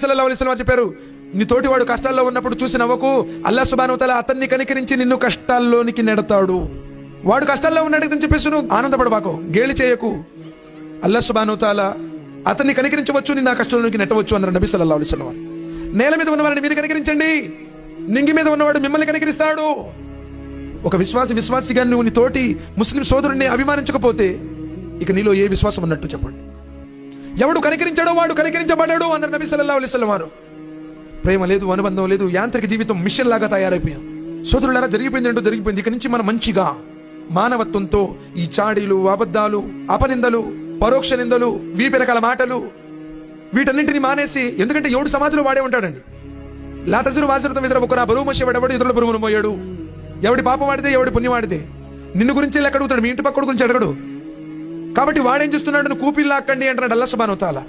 సల్లల్లాహు అలైహి వసల్లం చెప్పారు, నీ తోటివాడు కష్టాల్లో ఉన్నప్పుడు చూసి నవ్వకు, అల్లాహ్ సుబ్హానహు వ తఆలా అతన్ని కనికరించి నిన్ను కష్టాల్లోనికి నెడతాడు. వాడు కష్టాల్లో ఉన్నాడు చెప్పేసి నువ్వు ఆనందపడబాకు, గేలి చేయకు. అల్లాహ్ సుబ్హానహు వ తఆలా అతన్ని కనికరించవచ్చు, నిన్ను ఆ కష్టంలోకి నెట్టవచ్చు అన్నారు నబీ సల్లల్లాహు అలైహి వసల్లం. నేల మీద ఉన్నవారిని మీరు కనికరించండి, నింగి మీద ఉన్నవాడు మిమ్మల్ని కనికరిస్తాడు. ఒక విశ్వాసిగా నువ్వు నీ తోటి ముస్లిం సోదరుణ్ణి అభిమానించకపోతే ఇక నీలో ఏ విశ్వాసం ఉన్నట్టు చెప్పండి. ఎవడు కనికరించాడో వాడు కనికరించబడ్డాడు అన్నారు నబీ సల్లల్లాహు అలైహి వసల్లం వారు. ప్రేమ లేదు, అనుబంధం లేదు, యాంత్రిక జీవితం మిషన్ లాగా తయారైపోయాం. సోదరులారా, జరిగిపోయింది ఏంటో జరిగిపోయింది. ఇక నుంచి మనం మంచిగా మానవత్వంతో ఈ చాడీలు, అబద్ధాలు, అపనిందలు, పరోక్ష నిందలు, వీపెనకాల మాటలు వీటన్నింటినీ మానేసి, ఎందుకంటే ఎవడు సమాధిలో వాడే ఉంటాడండి. లా తజిరు వాజిరతున్ విజ్ర ఉఖ్రా, బరువు మోసేవాడు ఇతరుల బరువును మోయాడు. ఎవడి పాపం వాడితే ఎవడి పుణ్యం వాడితే. నిన్ను గురించి లెక్క అడుగుతాడు, మీ ఇంటి పక్కడు గురించి అడగడు. కాబట్టి వాడేం చేస్తున్నాడు, నువ్వు కూపిల్లాక్కండి అంటున్నాడు అల్లాహ్ సుబ్హానహు వ తఆలా.